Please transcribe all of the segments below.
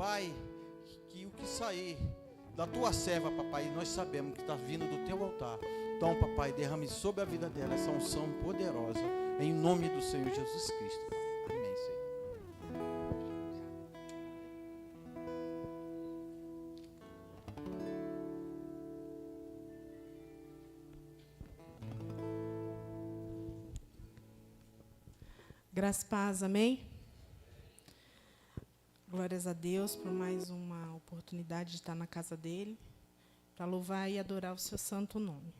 Pai, que o que sair da tua serva, papai, nós sabemos que está vindo do teu altar. Então, papai, derrame sobre a vida dela essa unção poderosa, em nome do Senhor Jesus Cristo, Pai. Amém, Senhor. Graças e paz, amém? Glórias a Deus por mais uma oportunidade de estar na casa dele, para louvar e adorar o seu santo nome.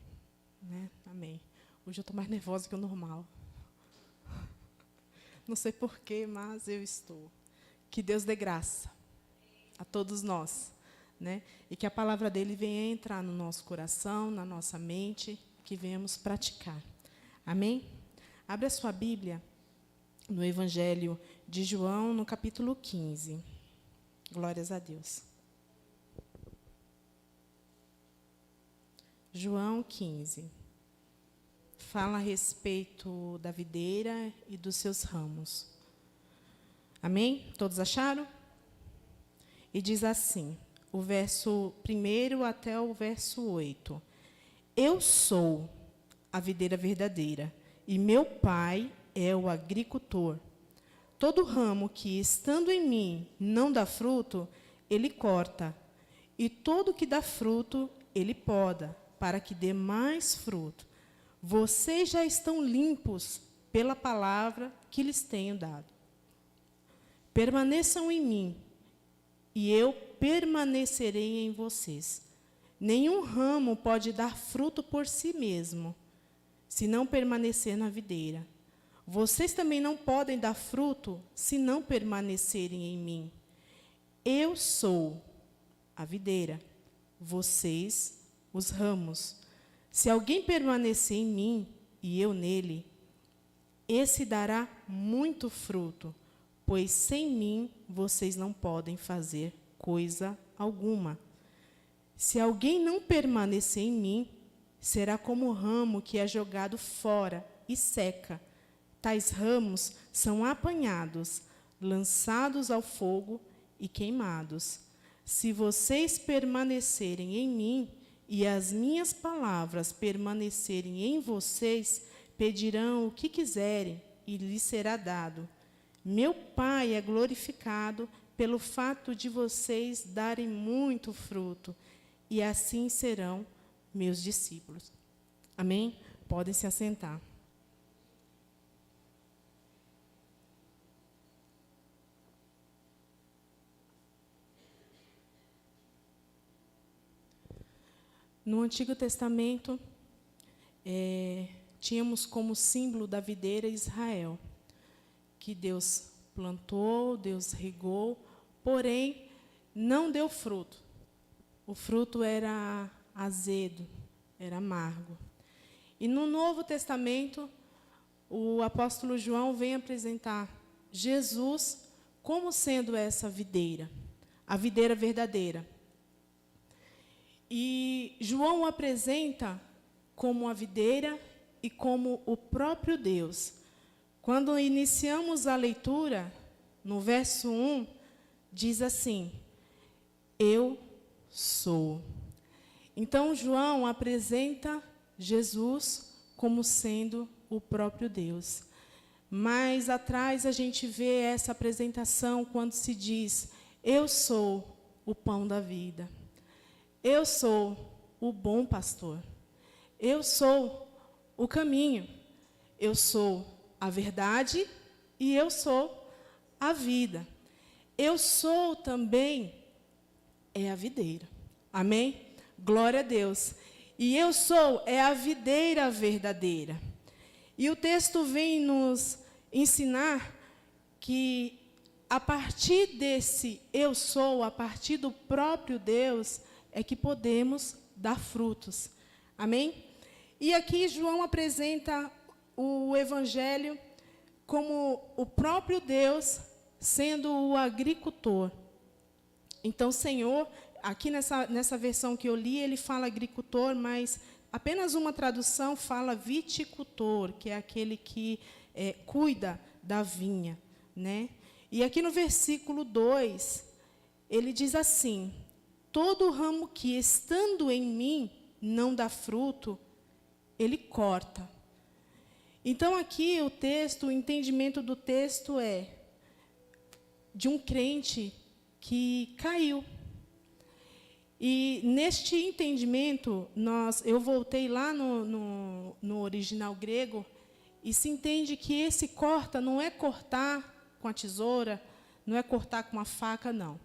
Né? Amém. Hoje eu estou mais nervosa que o normal. Não sei porquê, mas eu estou. Que Deus dê graça a todos nós. Né? E que a palavra dele venha entrar no nosso coração, na nossa mente, que venhamos praticar. Amém? Abre a sua Bíblia no Evangelho de João, no capítulo 15. Glórias a Deus. João 15. Fala a respeito da videira e dos seus ramos. Amém? Todos acharam? E diz assim, o verso 1 até o verso 8. Eu sou a videira verdadeira, e meu Pai é o agricultor. Todo ramo que, estando em mim, não dá fruto, ele corta. E todo que dá fruto, ele poda, para que dê mais fruto. Vocês já estão limpos pela palavra que lhes tenho dado. Permaneçam em mim, e eu permanecerei em vocês. Nenhum ramo pode dar fruto por si mesmo, se não permanecer na videira. Vocês também não podem dar fruto se não permanecerem em mim. Eu sou a videira, vocês os ramos. Se alguém permanecer em mim e eu nele, esse dará muito fruto, pois sem mim vocês não podem fazer coisa alguma. Se alguém não permanecer em mim, será como o ramo que é jogado fora e seca. Tais ramos são apanhados, lançados ao fogo e queimados. Se vocês permanecerem em mim e as minhas palavras permanecerem em vocês, pedirão o que quiserem e lhes será dado. Meu Pai é glorificado pelo fato de vocês darem muito fruto, e assim serão meus discípulos. Amém? Podem se assentar. No Antigo Testamento, tínhamos como símbolo da videira Israel, que Deus plantou, Deus regou, porém não deu fruto. O fruto era azedo, era amargo. E no Novo Testamento, o apóstolo João vem apresentar Jesus como sendo essa videira, a videira verdadeira. E João o apresenta como a videira e como o próprio Deus. Quando iniciamos a leitura, no verso 1, diz assim, eu sou. Então, João apresenta Jesus como sendo o próprio Deus. Mais atrás, a gente vê essa apresentação quando se diz, eu sou o pão da vida. Eu sou o bom pastor. Eu sou o caminho. Eu sou a verdade e eu sou a vida. Eu sou também a videira. Amém? Glória a Deus. E eu sou a videira verdadeira. E o texto vem nos ensinar que a partir desse eu sou, a partir do próprio Deus, é que podemos dar frutos. Amém? E aqui João apresenta o Evangelho como o próprio Deus sendo o agricultor. Então, Senhor, aqui nessa versão que eu li, ele fala agricultor, mas apenas uma tradução fala viticultor, que é aquele que cuida da vinha. Né? E aqui no versículo 2, ele diz assim: todo ramo que estando em mim não dá fruto, ele corta. Então, aqui o entendimento do texto é de um crente que caiu. E neste entendimento, eu voltei lá no original grego, e se entende que esse corta não é cortar com a tesoura, não é cortar com a faca, não.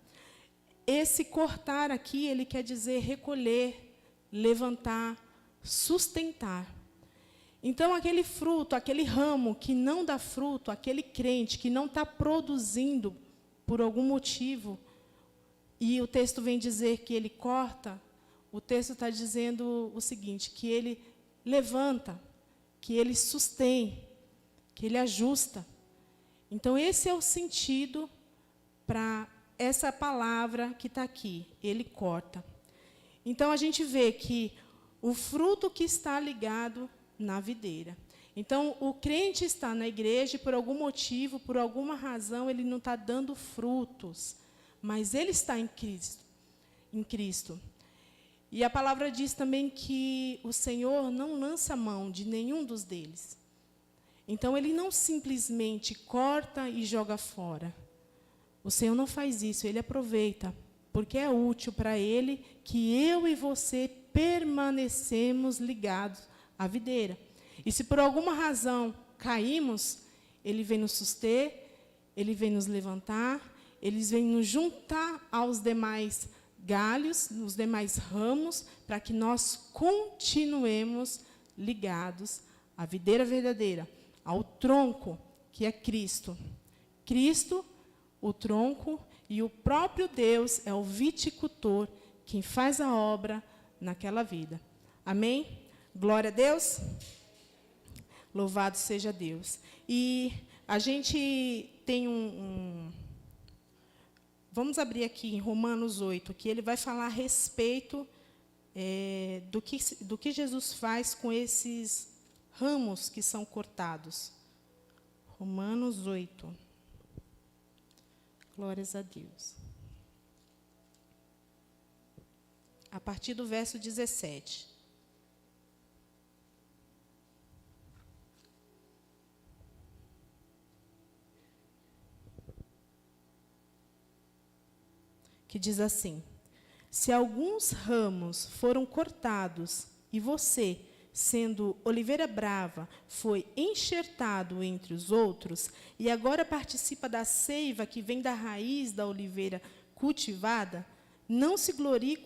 Esse cortar aqui, ele quer dizer recolher, levantar, sustentar. Então, aquele fruto, aquele ramo que não dá fruto, aquele crente que não está produzindo por algum motivo, e o texto vem dizer que ele corta, o texto está dizendo o seguinte, que ele levanta, que ele sustém, que ele ajusta. Então, esse é o sentido para essa palavra que está aqui, ele corta. Então, a gente vê que o fruto que está ligado na videira. Então, o crente está na igreja e, por algum motivo, por alguma razão, ele não está dando frutos, mas ele está em Cristo. Em Cristo. E a palavra diz também que o Senhor não lança mão de nenhum dos deles. Então, ele não simplesmente corta e joga fora. O Senhor não faz isso, ele aproveita, porque é útil para ele que eu e você permanecemos ligados à videira. E se por alguma razão caímos, ele vem nos suster, ele vem nos levantar, ele vem nos juntar aos demais galhos, nos demais ramos, para que nós continuemos ligados à videira verdadeira, ao tronco, que é Cristo. Cristo, o tronco, e o próprio Deus é o viticultor, quem faz a obra naquela vida. Amém? Glória a Deus. Louvado seja Deus. E a gente tem vamos abrir aqui em Romanos 8, que ele vai falar a respeito do que Jesus faz com esses ramos que são cortados. Romanos 8. Glórias a Deus. A partir do verso 17. Que diz assim: se alguns ramos foram cortados e você, sendo oliveira brava, foi enxertado entre os outros e agora participa da seiva que vem da raiz da oliveira cultivada, não se glorie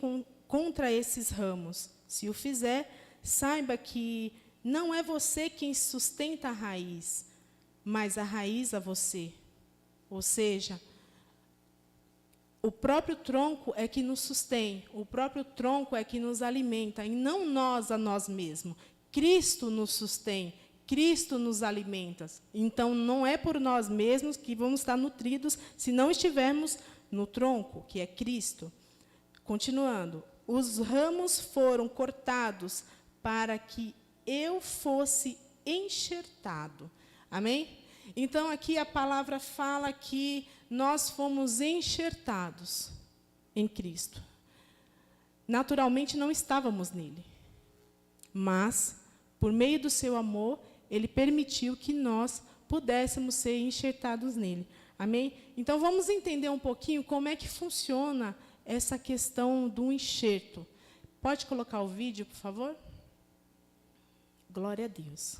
contra esses ramos. Se o fizer, saiba que não é você quem sustenta a raiz, mas a raiz a você. Ou seja, o próprio tronco é que nos sustém, o próprio tronco é que nos alimenta, e não nós a nós mesmos. Cristo nos sustém, Cristo nos alimenta. Então, não é por nós mesmos que vamos estar nutridos se não estivermos no tronco, que é Cristo. Continuando, os ramos foram cortados para que eu fosse enxertado. Amém? Então, aqui a palavra fala que nós fomos enxertados em Cristo. Naturalmente, não estávamos nele. Mas, por meio do seu amor, ele permitiu que nós pudéssemos ser enxertados nele. Amém? Então, vamos entender um pouquinho como é que funciona essa questão do enxerto. Pode colocar o vídeo, por favor? Glória a Deus.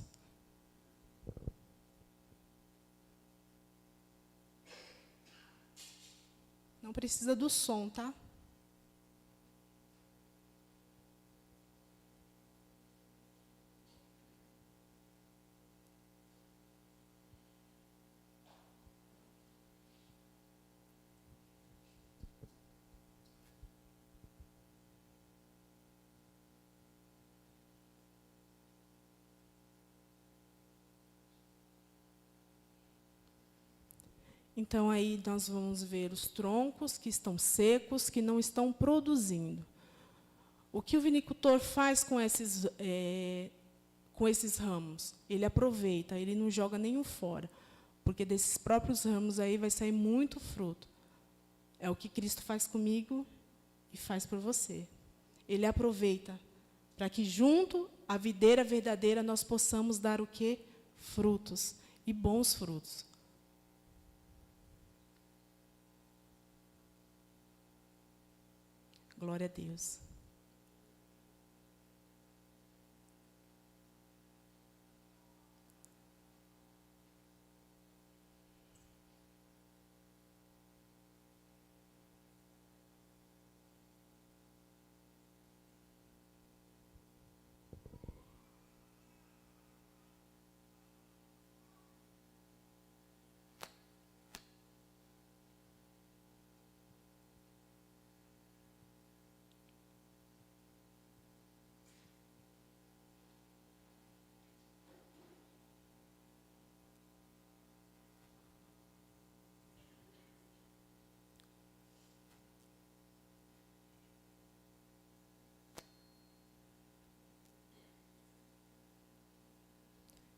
Não precisa do som, tá? Então, aí nós vamos ver os troncos que estão secos, que não estão produzindo. O que o vinicultor faz com esses ramos? Ele aproveita, ele não joga nenhum fora, porque desses próprios ramos aí vai sair muito fruto. É o que Cristo faz comigo e faz por você. Ele aproveita para que junto à videira verdadeira nós possamos dar o quê? Frutos, e bons frutos. Glória a Deus.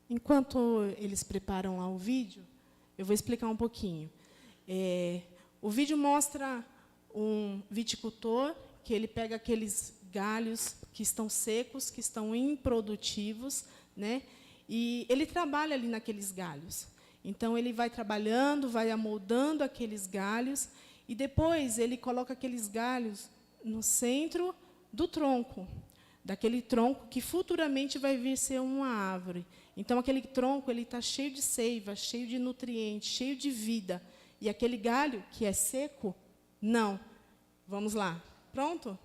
Enquanto eles preparam lá o vídeo, eu vou explicar um pouquinho. O vídeo mostra um viticultor que ele pega aqueles galhos que estão secos, que estão improdutivos, né? E ele trabalha ali naqueles galhos. Então, ele vai trabalhando, vai amoldando aqueles galhos, e depois ele coloca aqueles galhos no centro do tronco, daquele tronco que futuramente vai vir ser uma árvore. Então, aquele tronco está cheio de seiva, cheio de nutrientes, cheio de vida. E aquele galho que é seco, não. Vamos lá. Pronto?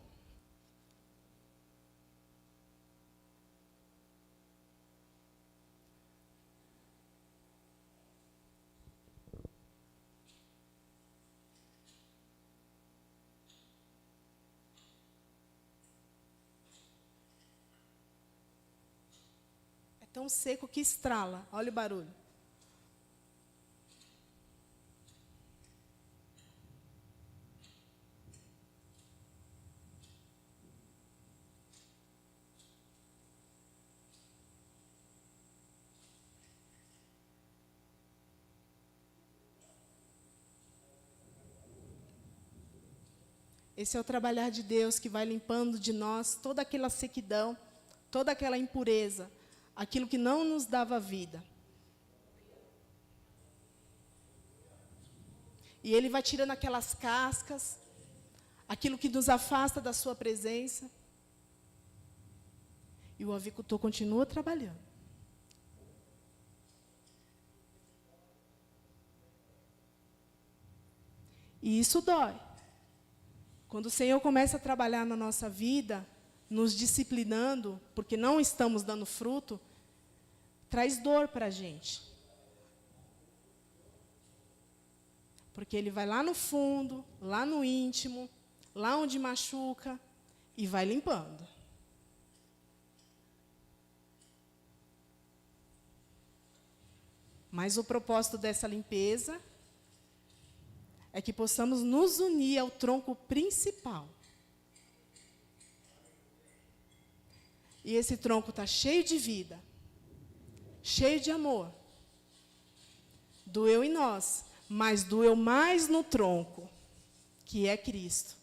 Tão seco que estrala. Olha o barulho. Esse é o trabalhar de Deus que vai limpando de nós toda aquela sequidão, toda aquela impureza, aquilo que não nos dava vida. E Ele vai tirando aquelas cascas, aquilo que nos afasta da sua presença. E o avicultor continua trabalhando. E isso dói. Quando o Senhor começa a trabalhar na nossa vida, nos disciplinando, porque não estamos dando fruto, traz dor para a gente. Porque Ele vai lá no fundo, lá no íntimo, lá onde machuca, e vai limpando. Mas o propósito dessa limpeza é que possamos nos unir ao tronco principal. E esse tronco está cheio de vida, cheio de amor. Doeu em nós, mas doeu mais no tronco, que é Cristo.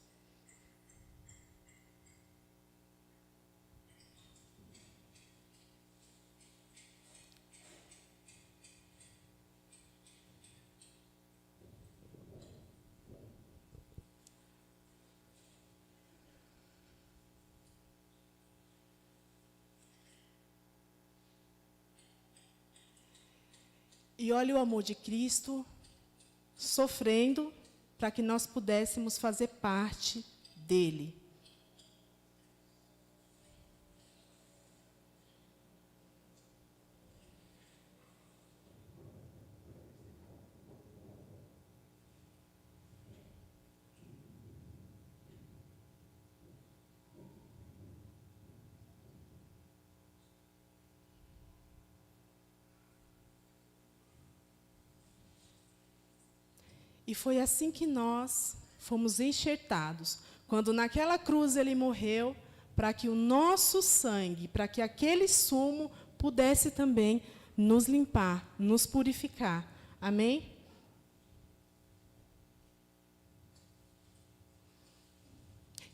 E olha o amor de Cristo sofrendo para que nós pudéssemos fazer parte dele. E foi assim que nós fomos enxertados. Quando naquela cruz Ele morreu, para que o nosso sangue, para que aquele sumo pudesse também nos limpar, nos purificar. Amém?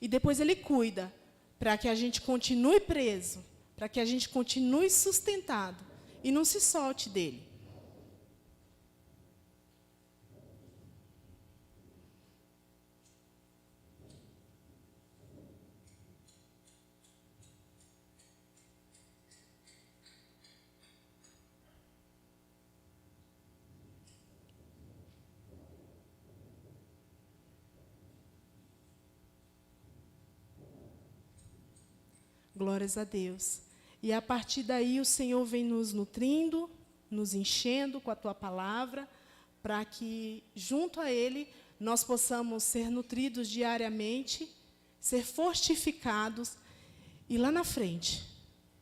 e depois Ele cuida para que a gente continue preso, para que a gente continue sustentado e não se solte dele. Glórias a Deus. E a partir daí o Senhor vem nos nutrindo, nos enchendo com a Tua palavra, para que junto a Ele nós possamos ser nutridos diariamente, ser fortificados, e lá na frente,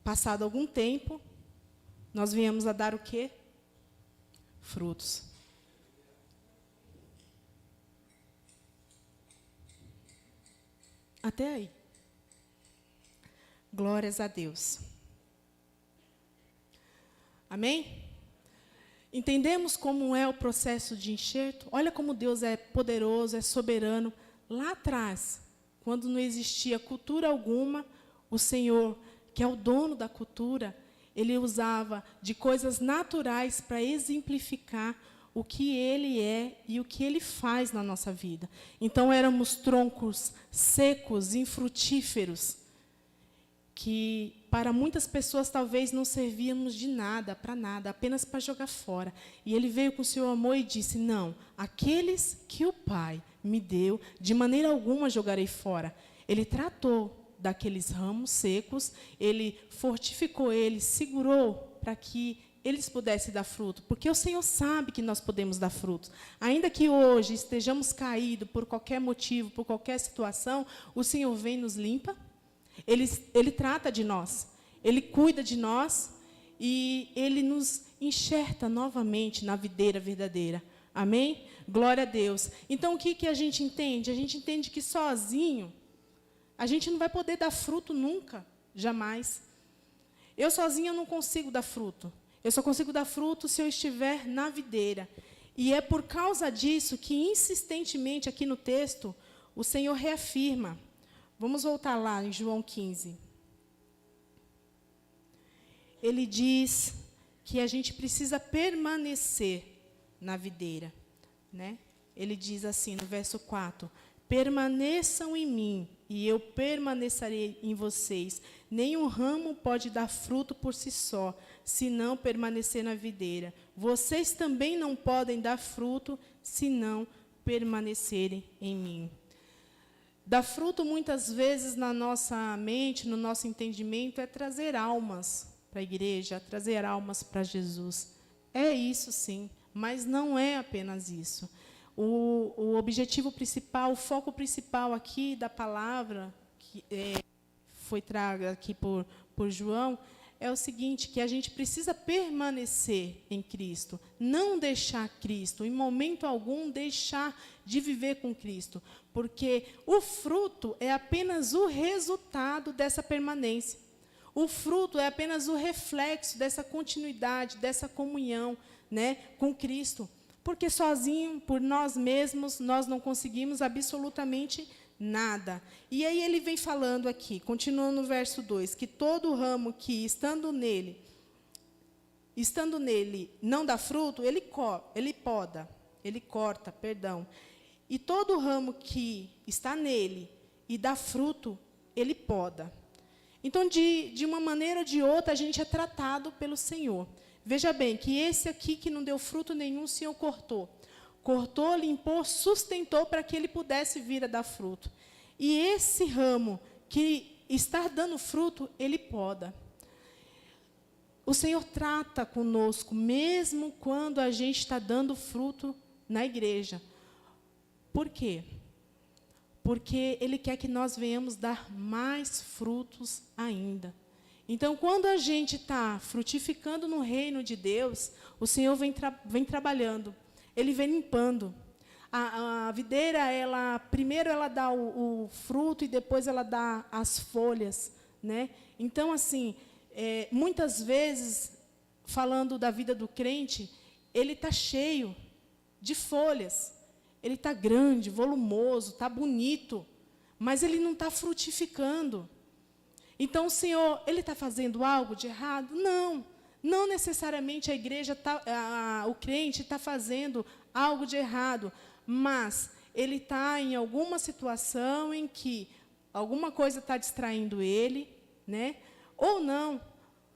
passado algum tempo, nós viemos a dar o quê? Frutos. Até aí. Glórias a Deus. Amém? Entendemos como é o processo de enxerto? Olha como Deus é poderoso, é soberano. Lá atrás, quando não existia cultura alguma, o Senhor, que é o dono da cultura, Ele usava de coisas naturais para exemplificar o que Ele é e o que Ele faz na nossa vida. Então, éramos troncos secos, infrutíferos, que para muitas pessoas talvez não servíamos de nada, para nada, apenas para jogar fora. E Ele veio com o seu amor e disse, não, aqueles que o Pai me deu, de maneira alguma jogarei fora. Ele tratou daqueles ramos secos, Ele fortificou eles, segurou para que eles pudessem dar fruto, porque o Senhor sabe que nós podemos dar frutos. Ainda que hoje estejamos caídos por qualquer motivo, por qualquer situação, o Senhor vem e nos limpa. Ele trata de nós, Ele cuida de nós e Ele nos enxerta novamente na videira verdadeira. Amém? Glória a Deus. Então, o que a gente entende? A gente entende que sozinho a gente não vai poder dar fruto nunca, jamais. Eu sozinha não consigo dar fruto. Eu só consigo dar fruto se eu estiver na videira. E é por causa disso que, insistentemente, aqui no texto, o Senhor reafirma. Vamos voltar lá em João 15. Ele diz que a gente precisa permanecer na videira, né? Ele diz assim, no verso 4, permaneçam em mim, e eu permanecerei em vocês. Nenhum ramo pode dar fruto por si só, se não permanecer na videira. Vocês também não podem dar fruto, se não permanecerem em mim. Dar fruto, muitas vezes, na nossa mente, no nosso entendimento, é trazer almas para a igreja, trazer almas para Jesus. É isso, sim, mas não é apenas isso. O objetivo principal, o foco principal aqui da palavra, que foi traga aqui por João, é o seguinte, que a gente precisa permanecer em Cristo, não deixar Cristo, em momento algum, deixar de viver com Cristo, porque o fruto é apenas o resultado dessa permanência. O fruto é apenas o reflexo dessa continuidade, dessa comunhão, né, com Cristo, porque sozinho, por nós mesmos, nós não conseguimos absolutamente nada. E aí ele vem falando aqui, continuando no verso 2, que todo ramo que, estando nele, não dá fruto, ele poda, ele corta, perdão. E todo ramo que está nele e dá fruto, ele poda. Então, de uma maneira ou de outra, a gente é tratado pelo Senhor. Veja bem, que esse aqui que não deu fruto nenhum, o Senhor cortou. Cortou, limpou, sustentou para que ele pudesse vir a dar fruto. E esse ramo que está dando fruto, ele poda. O Senhor trata conosco, mesmo quando a gente está dando fruto na igreja. Por quê? Porque Ele quer que nós venhamos dar mais frutos ainda. Então, quando a gente está frutificando no reino de Deus, o Senhor vem trabalhando, Ele vem limpando. A videira, primeiro ela dá o fruto e depois ela dá as folhas, né? Então, assim, muitas vezes, falando da vida do crente, ele está cheio de folhas, ele está grande, volumoso, está bonito, mas ele não está frutificando. Então, o Senhor, ele está fazendo algo de errado? Não. Não necessariamente a igreja, o crente está fazendo algo de errado, mas ele está em alguma situação em que alguma coisa está distraindo ele, né? Ou não.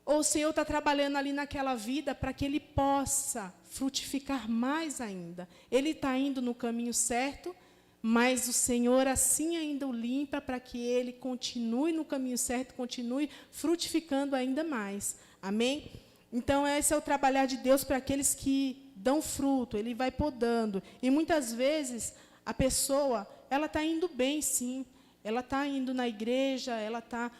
Ou o Senhor está trabalhando ali naquela vida para que ele possa frutificar mais ainda. Ele está indo no caminho certo, mas o Senhor assim ainda o limpa para que ele continue no caminho certo, continue frutificando ainda mais. Amém? Então, esse é o trabalhar de Deus para aqueles que dão fruto, ele vai podando. E muitas vezes a pessoa, ela está indo bem, sim. Ela está indo na igreja, ela está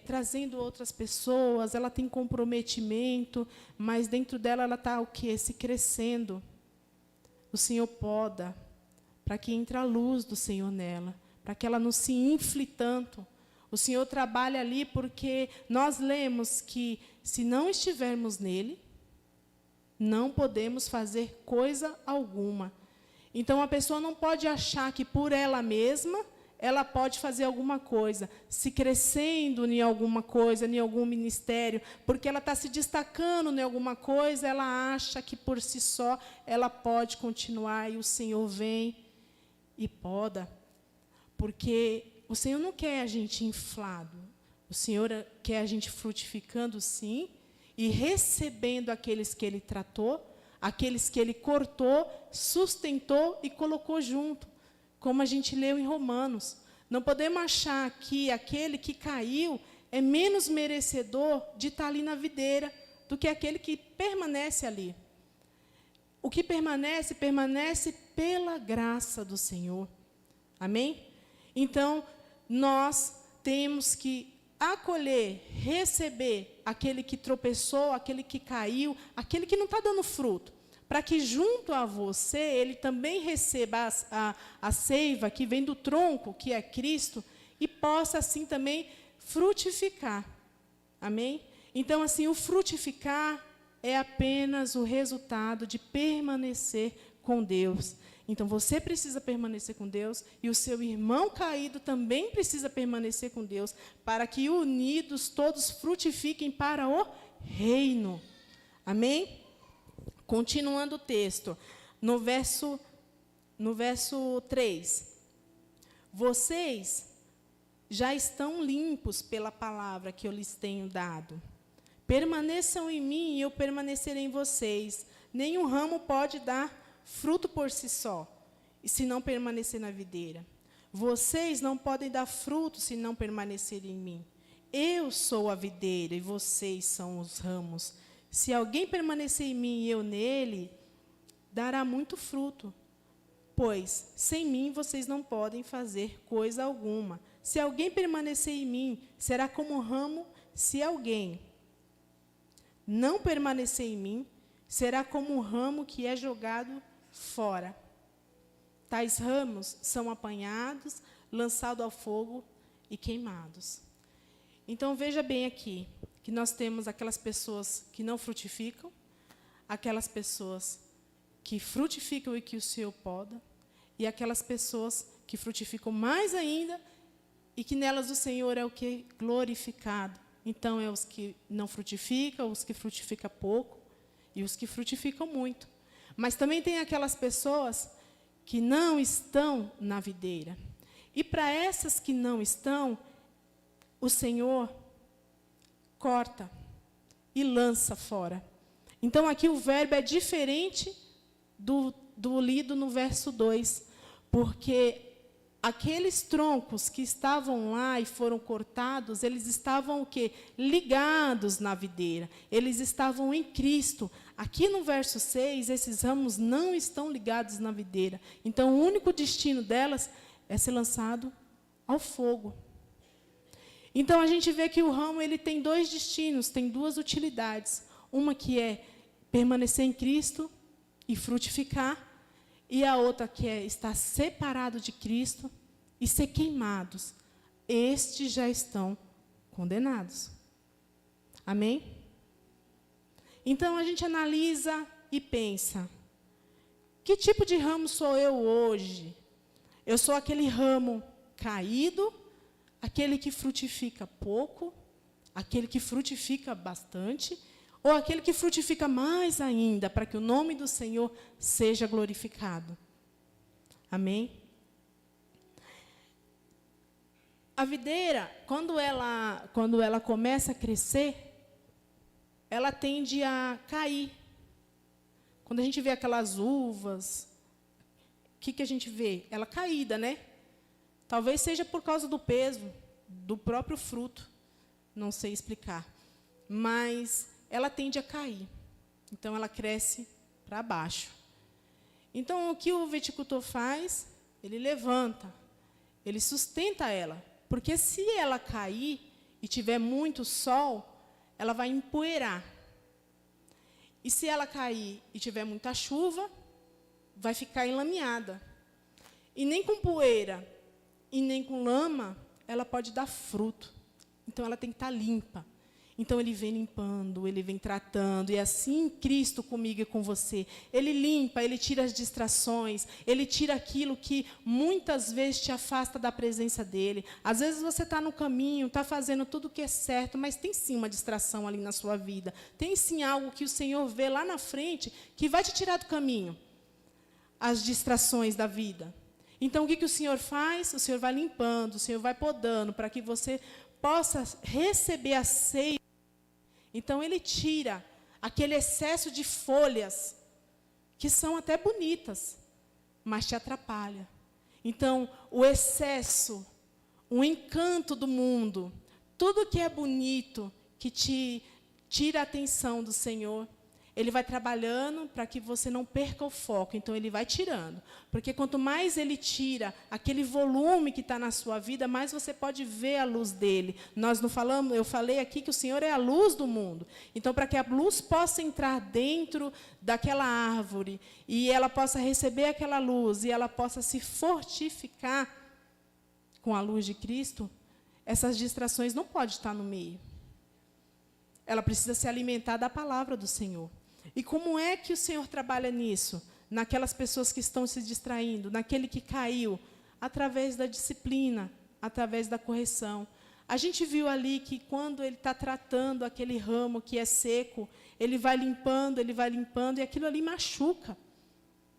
trazendo outras pessoas, ela tem comprometimento, mas dentro dela ela está o quê? Se crescendo. O Senhor poda, para que entre a luz do Senhor nela, para que ela não se infle tanto. O Senhor trabalha ali porque nós lemos que, se não estivermos nele, não podemos fazer coisa alguma. Então, a pessoa não pode achar que, por ela mesma, ela pode fazer alguma coisa, se crescendo em alguma coisa, em algum ministério, porque ela está se destacando em alguma coisa, ela acha que, por si só, ela pode continuar, e o Senhor vem e poda. Porque o Senhor não quer a gente inflado, o Senhor quer a gente frutificando, sim, e recebendo aqueles que Ele tratou, aqueles que Ele cortou, sustentou e colocou junto, como a gente leu em Romanos. Não podemos achar que aquele que caiu é menos merecedor de estar ali na videira do que aquele que permanece ali. O que permanece, permanece pela graça do Senhor. Amém? Então, nós temos que acolher, receber aquele que tropeçou, aquele que caiu, aquele que não está dando fruto, para que junto a você ele também receba a seiva que vem do tronco, que é Cristo, e possa assim também frutificar. Amém? Então, assim, o frutificar é apenas o resultado de permanecer com Deus. Então, você precisa permanecer com Deus, e o seu irmão caído também precisa permanecer com Deus, para que unidos todos frutifiquem para o reino. Amém? Continuando o texto, no verso 3. Vocês já estão limpos pela palavra que eu lhes tenho dado. Permaneçam em mim e eu permanecerei em vocês. Nenhum ramo pode dar fruto por si só, e se não permanecer na videira. Vocês não podem dar fruto se não permanecerem em mim. Eu sou a videira e vocês são os ramos. Se alguém permanecer em mim e eu nele, dará muito fruto, pois sem mim vocês não podem fazer coisa alguma. Se alguém permanecer em mim, será como um ramo. Se alguém não permanecer em mim, será como um ramo que é jogado fora. Tais ramos são apanhados, lançados ao fogo e queimados. Então, veja bem aqui, que nós temos aquelas pessoas que não frutificam, aquelas pessoas que frutificam e que o Senhor poda, e aquelas pessoas que frutificam mais ainda, e que nelas o Senhor é o que? Glorificado. Então, é os que não frutificam, os que frutificam pouco, e os que frutificam muito. Mas também tem aquelas pessoas que não estão na videira. E para essas que não estão, o Senhor corta e lança fora. Então, aqui o verbo é diferente do lido no verso 2, porque aqueles troncos que estavam lá e foram cortados, eles estavam o quê? Ligados na videira. Eles estavam em Cristo. Aqui no verso 6, esses ramos não estão ligados na videira. Então, o único destino delas é ser lançado ao fogo. Então, a gente vê que o ramo ele tem dois destinos, tem duas utilidades. Uma que é permanecer em Cristo e frutificar, e a outra que é estar separado de Cristo e ser queimados. Estes já estão condenados. Amém? Então, a gente analisa e pensa, que tipo de ramo sou eu hoje? Eu sou aquele ramo caído, aquele que frutifica pouco, aquele que frutifica bastante, ou aquele que frutifica mais ainda, para que o nome do Senhor seja glorificado. Amém? A videira, quando ela começa a crescer, ela tende a cair. Quando a gente vê aquelas uvas, o que a gente vê? Ela caída, né? Talvez seja por causa do peso do próprio fruto. Não sei explicar. Mas ela tende a cair. Então, ela cresce para baixo. Então, o que o viticultor faz? Ele levanta, ele sustenta ela. Porque se ela cair e tiver muito sol, ela vai empoeirar. E se ela cair e tiver muita chuva, vai ficar enlameada. E nem com poeira e nem com lama, ela pode dar fruto. Então, ela tem que estar limpa. Então, ele vem limpando, ele vem tratando. E assim, Cristo comigo e com você. Ele limpa, ele tira as distrações. Ele tira aquilo que muitas vezes te afasta da presença dele. Às vezes, você está no caminho, está fazendo tudo o que é certo, mas tem sim uma distração ali na sua vida. Tem sim algo que o Senhor vê lá na frente que vai te tirar do caminho. As distrações da vida. Então, o que o Senhor faz? O Senhor vai limpando, o Senhor vai podando, para que você possa receber a ceia. Então, ele tira aquele excesso de folhas, que são até bonitas, mas te atrapalha. Então, o excesso, o encanto do mundo, tudo que é bonito, que te tira a atenção do Senhor, ele vai trabalhando para que você não perca o foco. Então, ele vai tirando. Porque quanto mais ele tira aquele volume que está na sua vida, mais você pode ver a luz dele. Nós não falamos, eu falei aqui que o Senhor é a luz do mundo. Então, para que a luz possa entrar dentro daquela árvore, e ela possa receber aquela luz, e ela possa se fortificar com a luz de Cristo, essas distrações não podem estar no meio. Ela precisa se alimentar da palavra do Senhor. E como é que o Senhor trabalha nisso? Naquelas pessoas que estão se distraindo, naquele que caiu, através da disciplina, através da correção. A gente viu ali que quando ele está tratando aquele ramo que é seco, ele vai limpando, e aquilo ali machuca.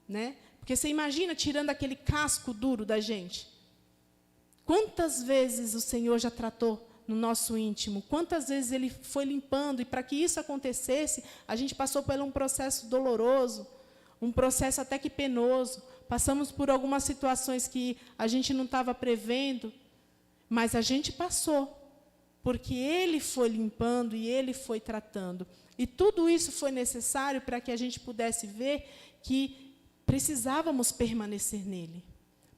Né? Porque você imagina tirando aquele casco duro da gente. Quantas vezes o Senhor já tratou no nosso íntimo? Quantas vezes ele foi limpando, e para que isso acontecesse, a gente passou por um processo doloroso, um processo até que penoso, passamos por algumas situações que a gente não estava prevendo, mas a gente passou, porque ele foi limpando e ele foi tratando. E tudo isso foi necessário para que a gente pudesse ver que precisávamos permanecer nele.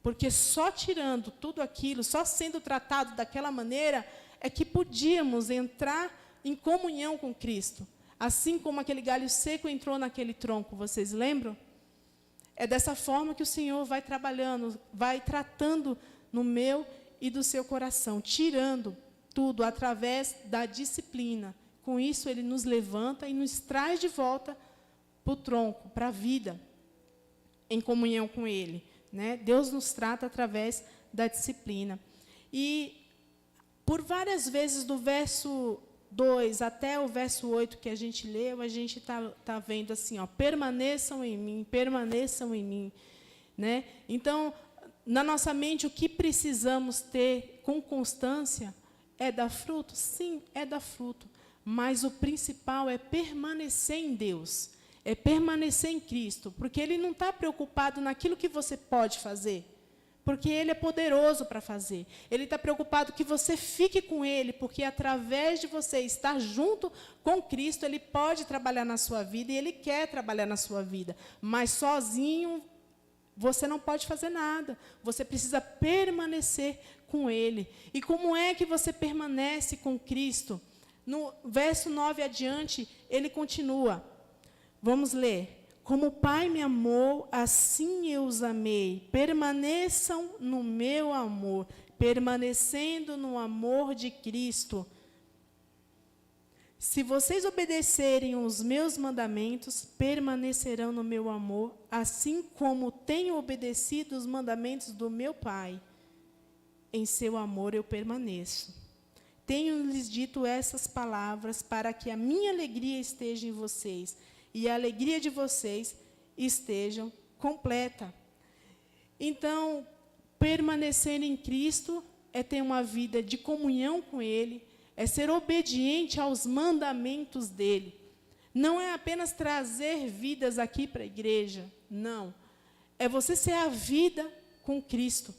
Porque só tirando tudo aquilo, só sendo tratado daquela maneira, é que podíamos entrar em comunhão com Cristo. Assim como aquele galho seco entrou naquele tronco, vocês lembram? É dessa forma que o Senhor vai trabalhando, vai tratando no meu e do seu coração, tirando tudo através da disciplina. Com isso, ele nos levanta e nos traz de volta para o tronco, para a vida, em comunhão com ele. Né? Deus nos trata através da disciplina. E por várias vezes, do verso 2 até o verso 8 que a gente leu, a gente tá vendo assim, ó, permaneçam em mim. Né? Então, na nossa mente, o que precisamos ter com constância é dar fruto? Sim, é dar fruto. Mas o principal é permanecer em Deus, é permanecer em Cristo, porque Ele não está preocupado naquilo que você pode fazer, porque Ele é poderoso para fazer. Ele está preocupado que você fique com Ele, porque através de você estar junto com Cristo, Ele pode trabalhar na sua vida, e Ele quer trabalhar na sua vida. Mas sozinho, você não pode fazer nada. Você precisa permanecer com Ele. E como é que você permanece com Cristo? No verso 9 adiante, ele continua. Vamos ler. Como o Pai me amou, assim eu os amei. Permaneçam no meu amor, permanecendo no amor de Cristo. Se vocês obedecerem os meus mandamentos, permanecerão no meu amor, assim como tenho obedecido os mandamentos do meu Pai. em seu amor eu permaneço. Tenho-lhes dito essas palavras para que a minha alegria esteja em vocês e a alegria de vocês estejam completa. Então, permanecer em Cristo é ter uma vida de comunhão com Ele, é ser obediente aos mandamentos dEle. Não é apenas trazer vidas aqui para a igreja, não. É você ser a vida com Cristo.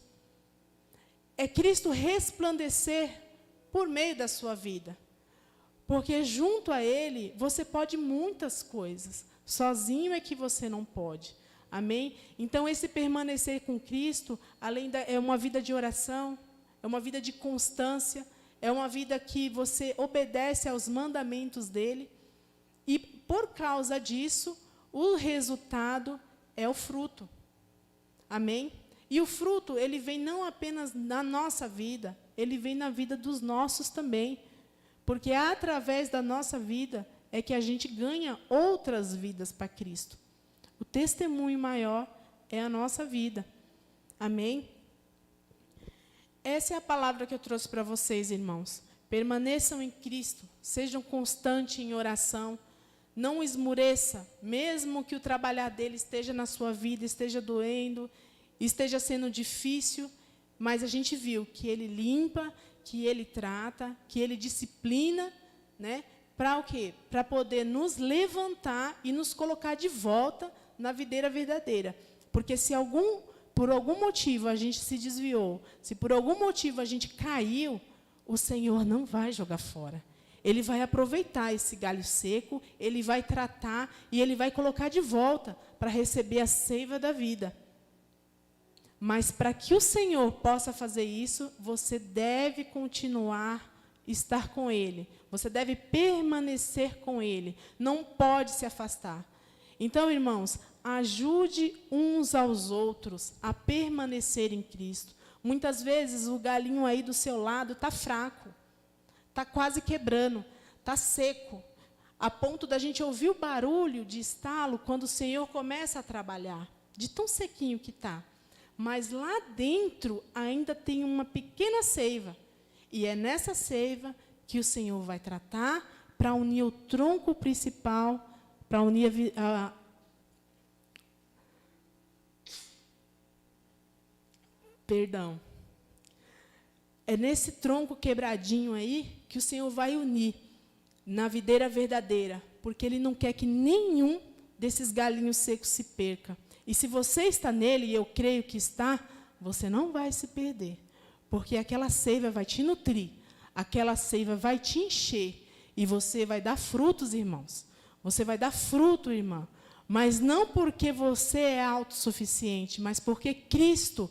É Cristo resplandecer por meio da sua vida. Porque junto a Ele, você pode muitas coisas. Sozinho é que você não pode. Amém? Então, esse permanecer com Cristo, é uma vida de oração, é uma vida de constância, é uma vida que você obedece aos mandamentos dEle. E, por causa disso, o resultado é o fruto. Amém? E o fruto, ele vem não apenas na nossa vida, ele vem na vida dos nossos também. Porque é através da nossa vida é que a gente ganha outras vidas para Cristo. O testemunho maior é a nossa vida. Amém? Essa é a palavra que eu trouxe para vocês, irmãos. Permaneçam em Cristo, sejam constantes em oração, não esmureça, mesmo que o trabalhar dele esteja na sua vida, esteja doendo, esteja sendo difícil, mas a gente viu que ele limpa, que ele trata, que ele disciplina, né? Para o quê? Para poder nos levantar e nos colocar de volta na videira verdadeira. Porque se por algum motivo a gente se desviou, se por algum motivo a gente caiu, o Senhor não vai jogar fora. Ele vai aproveitar esse galho seco, ele vai tratar e ele vai colocar de volta para receber a seiva da vida. Mas para que o Senhor possa fazer isso, você deve continuar estar com Ele. Você deve permanecer com Ele. Não pode se afastar. Então, irmãos, ajude uns aos outros a permanecer em Cristo. Muitas vezes o galinho aí do seu lado está fraco, está quase quebrando, está seco, a ponto da gente ouvir o barulho de estalo quando o Senhor começa a trabalhar, de tão sequinho que está. Mas lá dentro ainda tem uma pequena seiva. E é nessa seiva que o Senhor vai tratar para unir o tronco principal, para unir Perdão. É nesse tronco quebradinho aí que o Senhor vai unir na videira verdadeira, porque Ele não quer que nenhum desses galinhos secos se perca. E se você está nele, e eu creio que está, você não vai se perder, porque aquela seiva vai te nutrir, aquela seiva vai te encher, e você vai dar frutos, irmãos. Você vai dar fruto, irmã, mas não porque você é autossuficiente, mas porque Cristo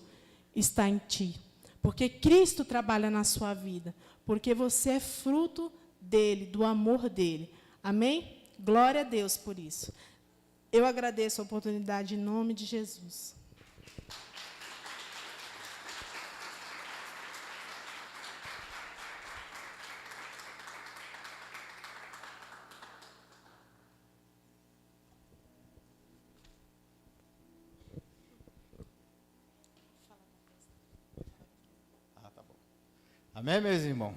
está em ti, porque Cristo trabalha na sua vida, porque você é fruto dele, do amor dele. Amém? Glória a Deus por isso. Eu agradeço a oportunidade em nome de Jesus. Tá bom. Amém, meus irmãos?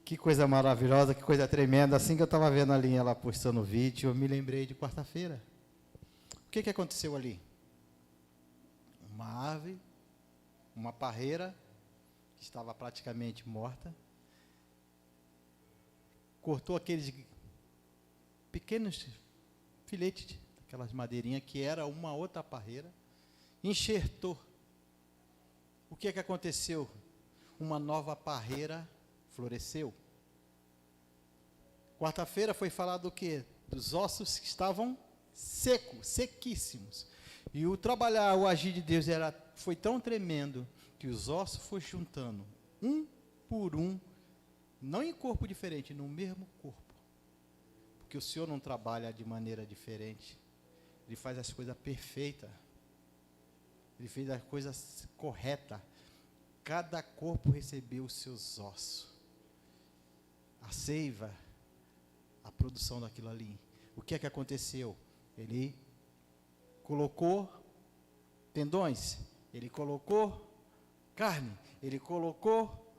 Que coisa maravilhosa, que coisa tremenda. Assim que eu estava vendo ali ela postando o vídeo, eu me lembrei de quarta-feira. O que aconteceu ali? Uma árvore, uma parreira, que estava praticamente morta, cortou aqueles pequenos filetes, aquelas madeirinhas, que era uma outra parreira, enxertou. O que aconteceu? Uma nova parreira floresceu. Quarta-feira foi falado do quê? Dos ossos que estavam secos, sequíssimos. E o trabalhar, o agir de Deus foi tão tremendo que os ossos foram juntando, um por um, não em corpo diferente, no mesmo corpo. Porque o Senhor não trabalha de maneira diferente. Ele faz as coisas perfeitas. Ele fez as coisas corretas. Cada corpo recebeu os seus ossos. A seiva, a produção daquilo ali. O que aconteceu? Ele colocou tendões, ele colocou carne, ele colocou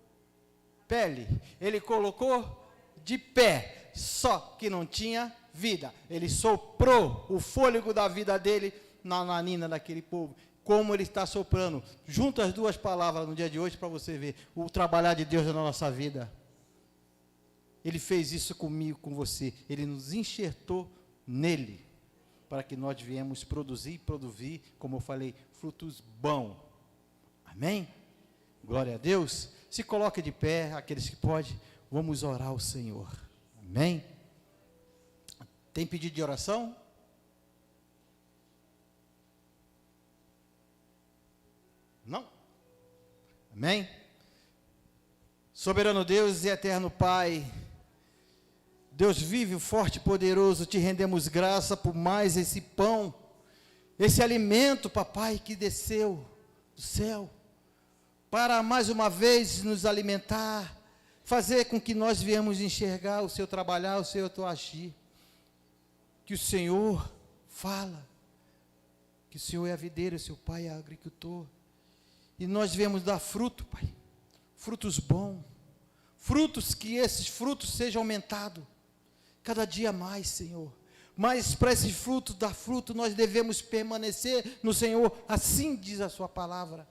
pele, ele colocou de pé, só que não tinha vida. Ele soprou o fôlego da vida dele na narina daquele povo. Como ele está soprando. Junta as duas palavras no dia de hoje para você ver o trabalhar de Deus na nossa vida. Ele fez isso comigo, com você. Ele nos enxertou nele, para que nós viemos produzir, como eu falei, frutos bons. Amém? Glória a Deus. Se coloque de pé, aqueles que podem, vamos orar ao Senhor. Amém? Tem pedido de oração? Não? Amém? Soberano Deus e eterno Pai, Deus vive, forte e poderoso, te rendemos graça por mais esse pão, esse alimento, papai, que desceu do céu, para mais uma vez nos alimentar, fazer com que nós viemos enxergar o seu trabalhar, o seu agir, que o Senhor fala, que o Senhor é a videira, o seu Pai é agricultor, e nós viemos dar fruto, Pai, frutos bons, frutos que esses frutos sejam aumentados, cada dia mais, Senhor. Mas para esse fruto, dar fruto, nós devemos permanecer no Senhor, assim diz a sua palavra.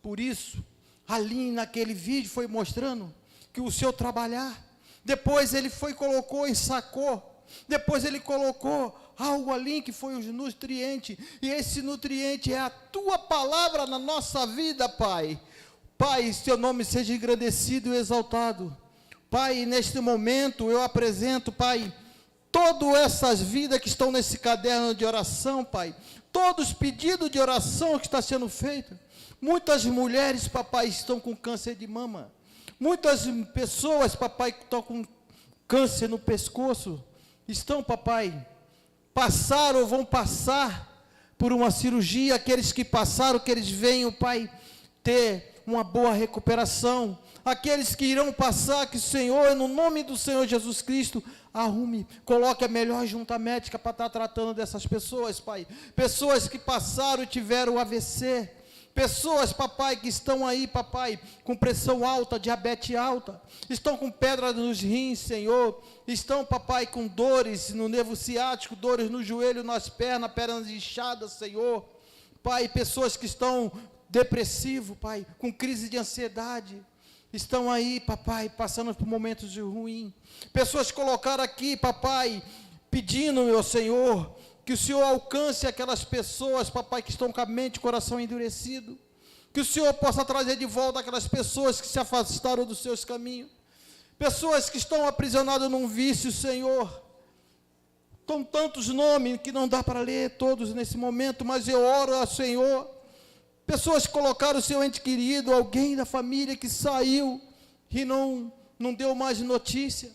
Por isso, ali naquele vídeo foi mostrando que o seu trabalhar, depois ele colocou, ensacou, depois ele colocou algo ali que foi os nutrientes, e esse nutriente é a tua palavra na nossa vida, Pai. Pai, seu nome seja engrandecido e exaltado. Pai, neste momento eu apresento, Pai, todas essas vidas que estão nesse caderno de oração, Pai, todos os pedidos de oração que está sendo feito. Muitas mulheres, papai, estão com câncer de mama. Muitas pessoas, papai, que estão com câncer no pescoço, estão, papai, passaram ou vão passar por uma cirurgia. Aqueles que passaram, que eles venham, Pai, ter uma boa recuperação. Aqueles que irão passar, que o Senhor, no nome do Senhor Jesus Cristo, arrume, coloque a melhor junta médica para estar tratando dessas pessoas, Pai. Pessoas que passaram e tiveram AVC. Pessoas, papai, que estão aí, papai, com pressão alta, diabetes alta, estão com pedra nos rins, Senhor, estão, papai, com dores no nervo ciático, dores no joelho, nas pernas inchadas, Senhor. Pai, pessoas que estão depressivos, Pai, com crise de ansiedade, estão aí, papai, passando por momentos de ruim. Pessoas colocaram aqui, papai, pedindo, meu Senhor, que o Senhor alcance aquelas pessoas, papai, que estão com a mente e coração endurecido. Que o Senhor possa trazer de volta aquelas pessoas que se afastaram dos seus caminhos. Pessoas que estão aprisionadas num vício, Senhor. São tantos nomes que não dá para ler todos nesse momento, mas eu oro ao Senhor. Pessoas que colocaram o seu ente querido, alguém da família que saiu e não deu mais notícia.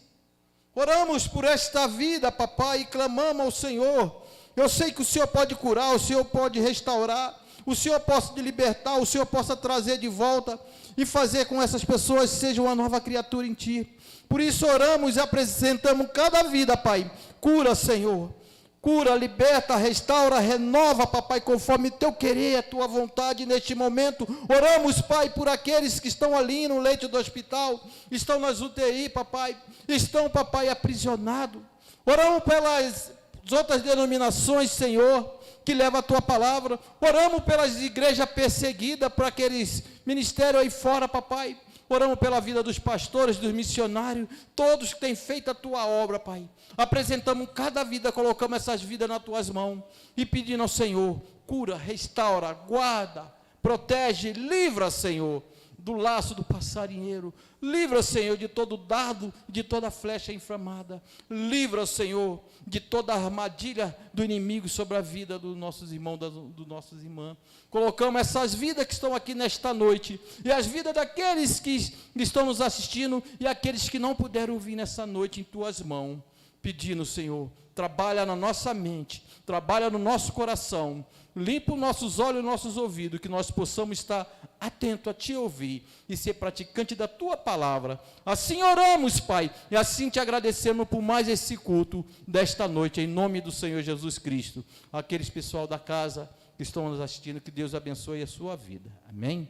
Oramos por esta vida, papai, e clamamos ao Senhor. Eu sei que o Senhor pode curar, o Senhor pode restaurar, o Senhor possa te libertar, o Senhor possa trazer de volta e fazer com essas pessoas sejam uma nova criatura em Ti. Por isso oramos e apresentamos cada vida, Pai. Cura, Senhor. Cura, liberta, restaura, renova, papai, conforme teu querer e a tua vontade neste momento. Oramos, Pai, por aqueles que estão ali no leito do hospital, estão nas UTI, papai, estão, papai, aprisionados. Oramos pelas outras denominações, Senhor, que levam a tua palavra. Oramos pelas igrejas perseguidas, por aqueles ministérios aí fora, papai. Oramos pela vida dos pastores, dos missionários, todos que têm feito a tua obra, Pai. Apresentamos cada vida, colocamos essas vidas nas tuas mãos e pedindo ao Senhor, cura, restaura, guarda, protege, livra, Senhor, do laço do passarinheiro. Livra, Senhor, de todo dardo, de toda flecha inflamada. Livra, Senhor, de toda armadilha do inimigo sobre a vida dos nossos irmãos, dos nossos irmãos. Colocamos essas vidas que estão aqui nesta noite, e as vidas daqueles que estão nos assistindo, e aqueles que não puderam vir nessa noite em tuas mãos, pedindo, Senhor, trabalha na nossa mente, trabalha no nosso coração, limpa os nossos olhos e nossos ouvidos, que nós possamos estar atentos a Te ouvir e ser praticante da Tua palavra. Assim oramos, Pai, e assim Te agradecemos por mais esse culto desta noite, em nome do Senhor Jesus Cristo. Aqueles pessoal da casa que estão nos assistindo, que Deus abençoe a sua vida. Amém?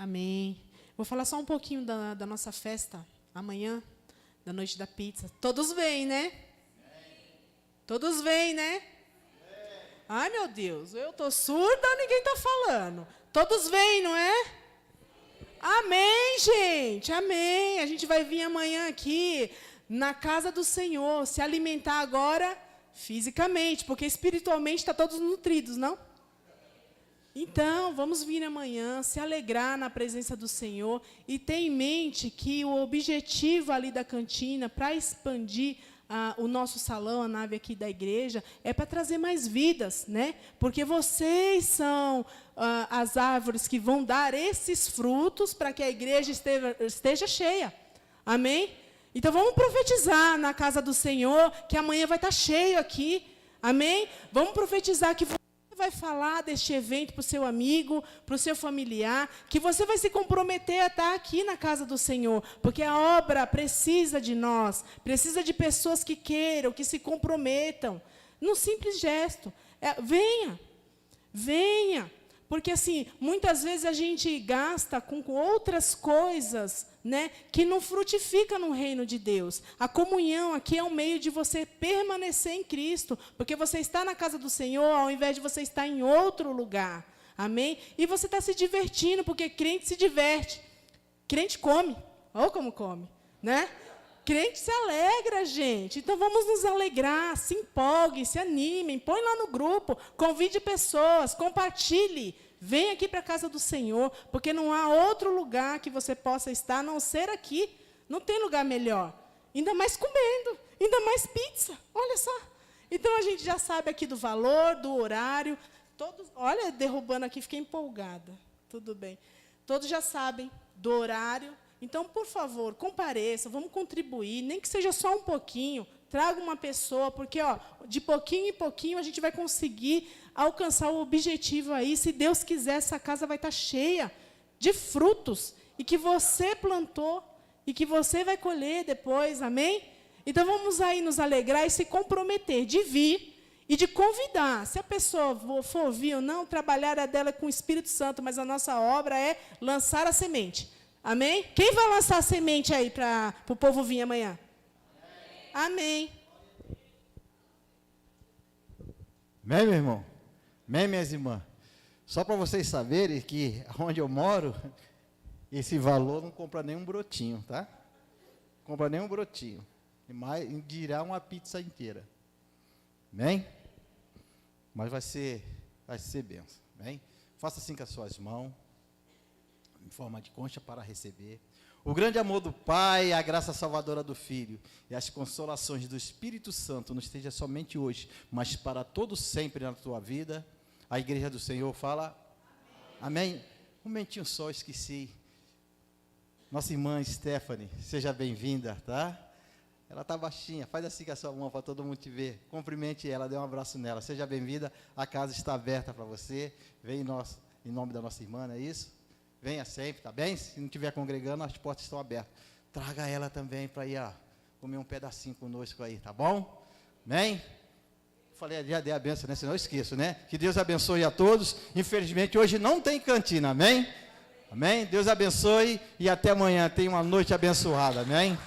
Amém. Vou falar só um pouquinho da nossa festa amanhã, da noite da pizza. Todos vêm, né? Todos vêm, né? Ai, meu Deus, eu estou surda, ninguém está falando. Todos vêm, não é? Amém, gente, amém. A gente vai vir amanhã aqui na casa do Senhor, se alimentar agora fisicamente, porque espiritualmente está todos nutridos, não? Então, vamos vir amanhã, se alegrar na presença do Senhor e ter em mente que o objetivo ali da cantina, para expandir o nosso salão, a nave aqui da igreja, é para trazer mais vidas, né? Porque vocês são as árvores que vão dar esses frutos para que a igreja esteja cheia. Amém? Então, vamos profetizar na casa do Senhor, que amanhã vai estar cheio aqui. Amém? Vamos profetizar que você vai falar deste evento para o seu amigo, para o seu familiar, que você vai se comprometer a estar aqui na casa do Senhor, porque a obra precisa de nós, precisa de pessoas que queiram, que se comprometam, num simples gesto. Venha, venha, porque assim, muitas vezes a gente gasta com outras coisas, né, que não frutifica no reino de Deus. A comunhão aqui é um meio de você permanecer em Cristo, porque você está na casa do Senhor, ao invés de você estar em outro lugar. Amém? E você está se divertindo, porque crente se diverte. Crente come. Olha como come, né? Crente se alegra, gente. Então, vamos nos alegrar, se empolguem, se animem, põe lá no grupo, convide pessoas, compartilhe. Vem aqui para a casa do Senhor, porque não há outro lugar que você possa estar, a não ser aqui. Não tem lugar melhor. Ainda mais comendo, ainda mais pizza. Olha só. Então, a gente já sabe aqui do valor, do horário. Olha, derrubando aqui, fiquei empolgada. Tudo bem. Todos já sabem do horário. Então, por favor, compareçam, vamos contribuir, nem que seja só um pouquinho. Traga uma pessoa, porque de pouquinho em pouquinho a gente vai conseguir alcançar o objetivo aí. Se Deus quiser, essa casa vai estar cheia de frutos, e que você plantou, e que você vai colher depois, amém? Então, vamos aí nos alegrar e se comprometer de vir e de convidar. Se a pessoa for vir ou não, trabalhar a dela com o Espírito Santo, mas a nossa obra é lançar a semente. Amém? Quem vai lançar a semente aí para o povo vir amanhã? Amém. Amém, meu irmão? Amém, minhas irmãs? Só para vocês saberem que onde eu moro, esse valor não compra nem um brotinho, tá? Compra nem um brotinho. E mais, dirá uma pizza inteira. Amém? Mas vai ser bênção. Amém? Faça assim com as suas mãos, em forma de concha para receber. O grande amor do Pai, a graça salvadora do Filho e as consolações do Espírito Santo não esteja somente hoje, mas para todo sempre na tua vida. A igreja do Senhor fala amém. Amém. Um momentinho só, esqueci. Nossa irmã Stephanie, seja bem-vinda, tá? Ela está baixinha, faz assim com a sua mão para todo mundo te ver. Cumprimente ela, dê um abraço nela. Seja bem-vinda, a casa está aberta para você. Vem em nome da nossa irmã, não é isso? Venha sempre, tá bem? Se não estiver congregando, as portas estão abertas. Traga ela também para ir comer um pedacinho conosco aí, tá bom? Amém? Falei, já dei a benção, né? Senão eu esqueço, né? Que Deus abençoe a todos. Infelizmente, hoje não tem cantina, amém? Amém? Deus abençoe e até amanhã. Tenha uma noite abençoada, amém?